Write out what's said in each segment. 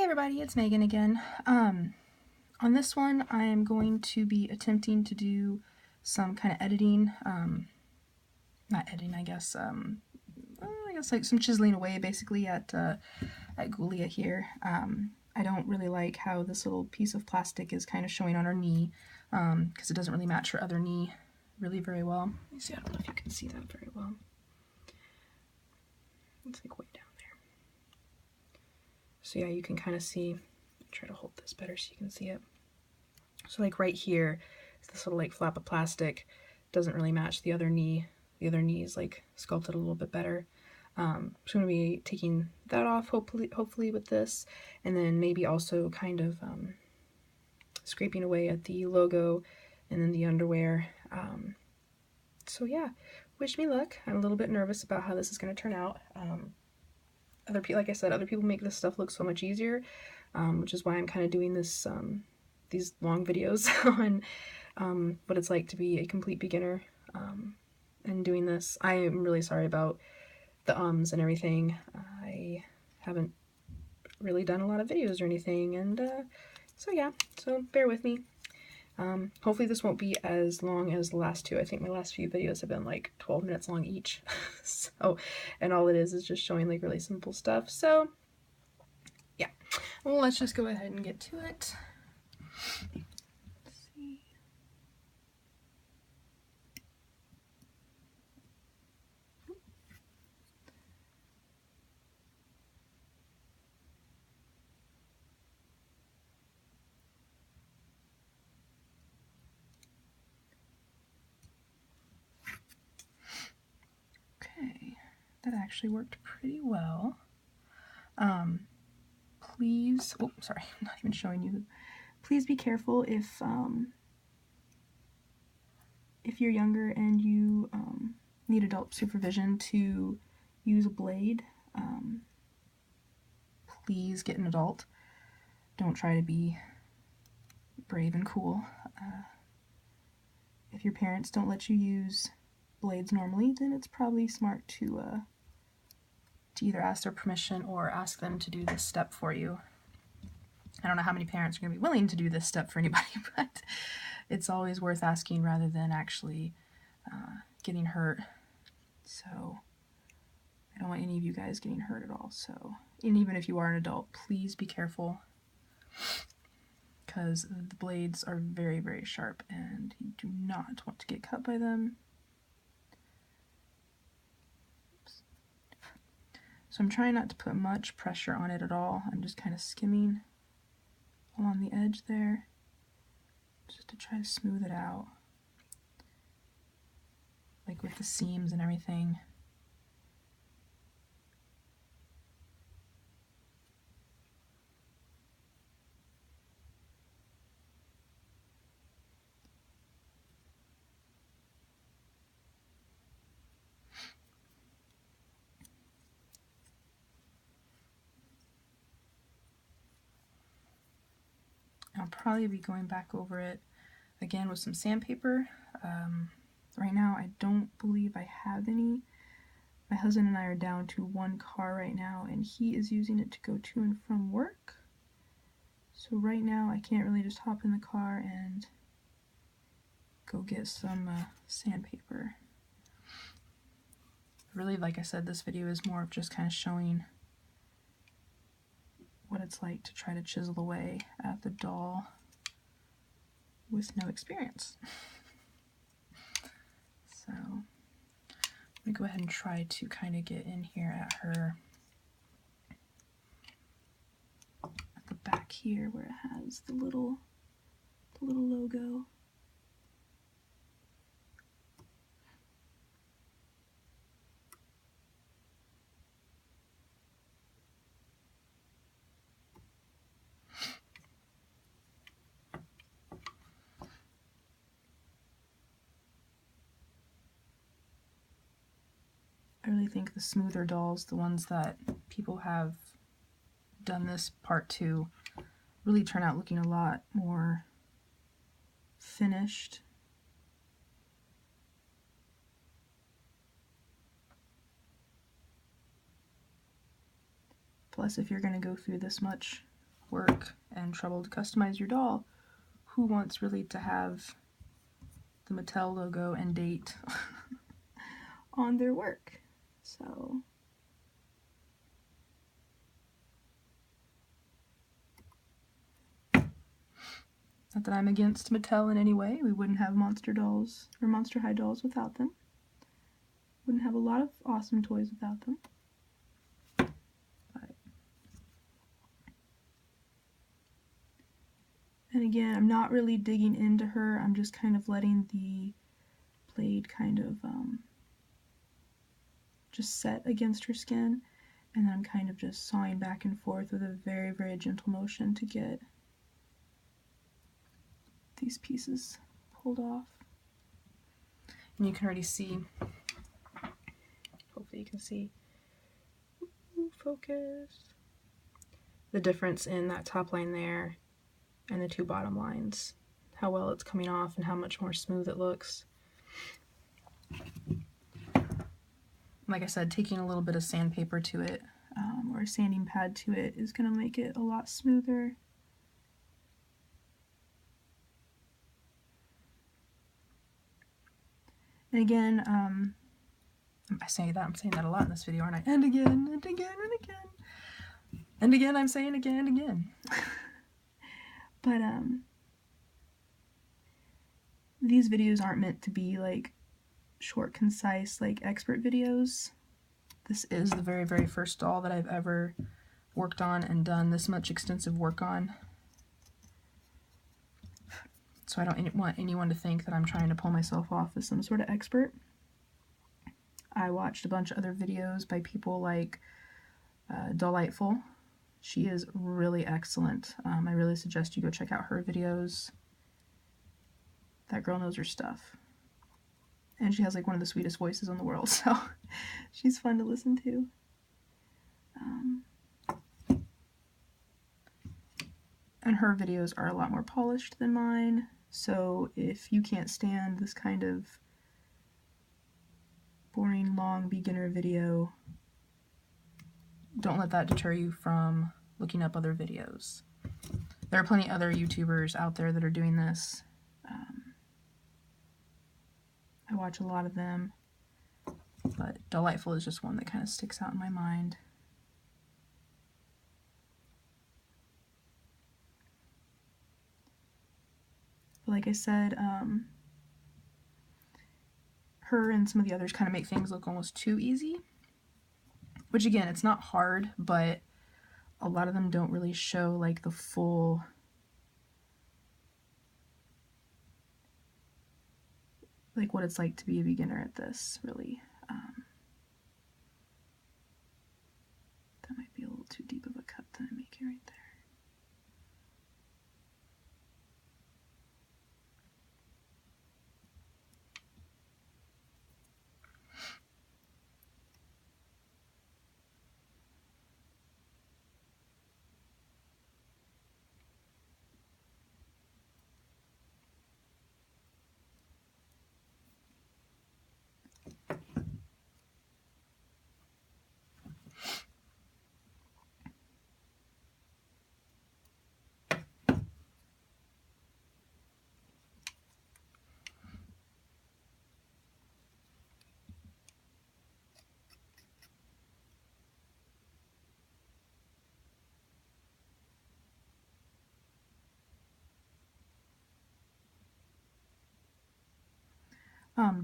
Hey everybody, it's Megan again. On this one, I am going to be attempting to do some kind of editing, not editing, I guess like some chiseling away basically at Gulia here. I don't really like how this little piece of plastic is kind of showing on her knee, because it doesn't really match her other knee really very well. Let me see, I don't know if you can see that very well. It's like way down there. So yeah, you can kind of see, try to hold this better so you can see it. So like right here, this little like flap of plastic doesn't really match the other knee. The other knee is like sculpted a little bit better. So I'm going to be taking that off hopefully with this, and then maybe also kind of scraping away at the logo and then the underwear. So yeah, wish me luck. I'm a little bit nervous about how this is going to turn out. Other people, like I said, other people make this stuff look so much easier, which is why I'm kind of doing this these long videos on what it's like to be a complete beginner and doing this. I am really sorry about the ums and everything. I haven't really done a lot of videos or anything, and so yeah, so bear with me. Hopefully this won't be as long as the last two. I think my last few videos have been like 12 minutes long each. So, and all it is just showing like really simple stuff. So yeah, well, let's just go ahead and get to it. Let's see. Okay, that actually worked pretty well. Please, oh, sorry, I'm not even showing you. Please be careful if you're younger and you need adult supervision to use a blade. Please get an adult. Don't try to be brave and cool. If your parents don't let you use blades normally, then it's probably smart to either ask their permission or ask them to do this step for you. I don't know how many parents are going to be willing to do this step for anybody, but it's always worth asking rather than actually getting hurt. So I don't want any of you guys getting hurt at all. So, and even if you are an adult, please be careful, because the blades are very, very sharp and you do not want to get cut by them. Oops. So I'm trying not to put much pressure on it at all. I'm just kind of skimming along the edge there just to try to smooth it out, like with the seams and everything. I'll probably be going back over it again with some sandpaper. Right now I don't believe I have any. My husband and I are down to one car right now, and he is using it to go to and from work. So right now I can't really just hop in the car and go get some sandpaper. Really, like I said, this video is more of just kind of showing what it's like to try to chisel away at the doll with no experience. So I'm going to go ahead and try to kind of get in here at her, at the back here where it has the little logo. I really think the smoother dolls, the ones that people have done this part to, really turn out looking a lot more finished. Plus, if you're going to go through this much work and trouble to customize your doll, who wants really to have the Mattel logo and date on their work? So not that I'm against Mattel in any way. We wouldn't have Monster dolls or Monster High dolls without them. Wouldn't have a lot of awesome toys without them. But, and again, I'm not really digging into her. I'm just kind of letting the blade kind of just set against her skin. And then I'm kind of just sawing back and forth with a very, very gentle motion to get these pieces pulled off. And you can already see, hopefully you can see, focus, the difference in that top line there and the two bottom lines, how well it's coming off and how much more smooth it looks. Like I said, taking a little bit of sandpaper to it, or a sanding pad to it, is going to make it a lot smoother. And again, I'm saying that a lot in this video, aren't I? And again, and again, and again. And again, I'm saying again and again. But, these videos aren't meant to be, like, short, concise, like, expert videos. This is the very, very first doll that I've ever worked on and done this much extensive work on. So I don't want anyone to think that I'm trying to pull myself off as some sort of expert. I watched a bunch of other videos by people like Delightful. She is really excellent. I really suggest you go check out her videos. That girl knows her stuff. And she has like one of the sweetest voices in the world, so she's fun to listen to. And her videos are a lot more polished than mine, so if you can't stand this kind of boring, long beginner video, don't let that deter you from looking up other videos. There are plenty of other YouTubers out there that are doing this. I watch a lot of them, but Delightful is just one that kind of sticks out in my mind. But like I said, her and some of the others kind of make things look almost too easy, which again, it's not hard, but a lot of them don't really show like the full like what it's like to be a beginner at this, really. That might be a little too deep of a cut that I'm making right there.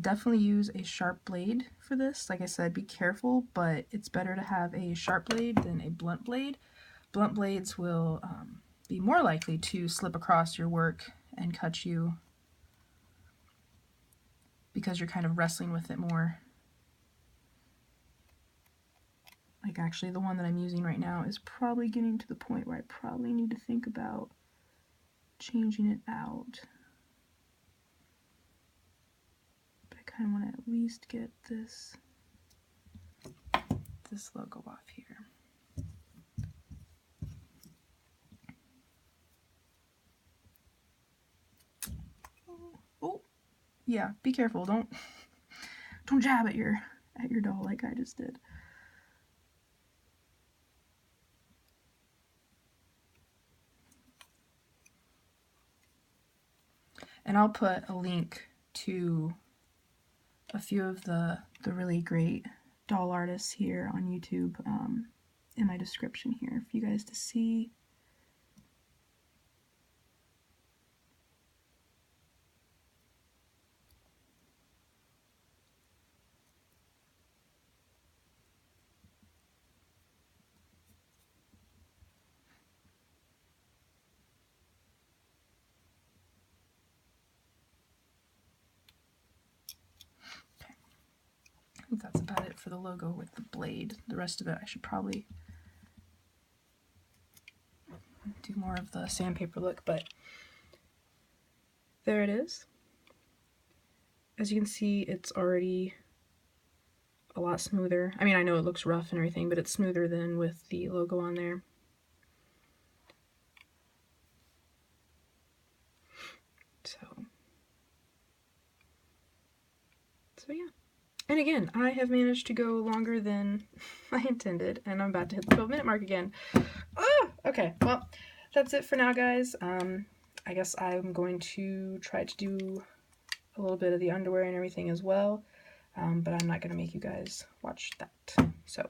Definitely use a sharp blade for this. Like I said, be careful, but it's better to have a sharp blade than a blunt blade. Blunt blades will be more likely to slip across your work and cut you because you're kind of wrestling with it more. Like actually the one that I'm using right now is probably getting to the point where I probably need to think about changing it out. I kind of want to at least get this logo off here. Oh, yeah, be careful. Don't jab at your doll like I just did. And I'll put a link to a few of the really great doll artists here on YouTube in my description here for you guys to see. I think that's about it for the logo with the blade. The rest of it I should probably do more of the sandpaper look, but there it is. As you can see, it's already a lot smoother. I mean, I know it looks rough and everything, but it's smoother than with the logo on there. So yeah. And again, I have managed to go longer than I intended, and I'm about to hit the 12-minute mark again. Ah! Okay, well, that's it for now, guys. I guess I'm going to try to do a little bit of the underwear and everything as well, but I'm not going to make you guys watch that. So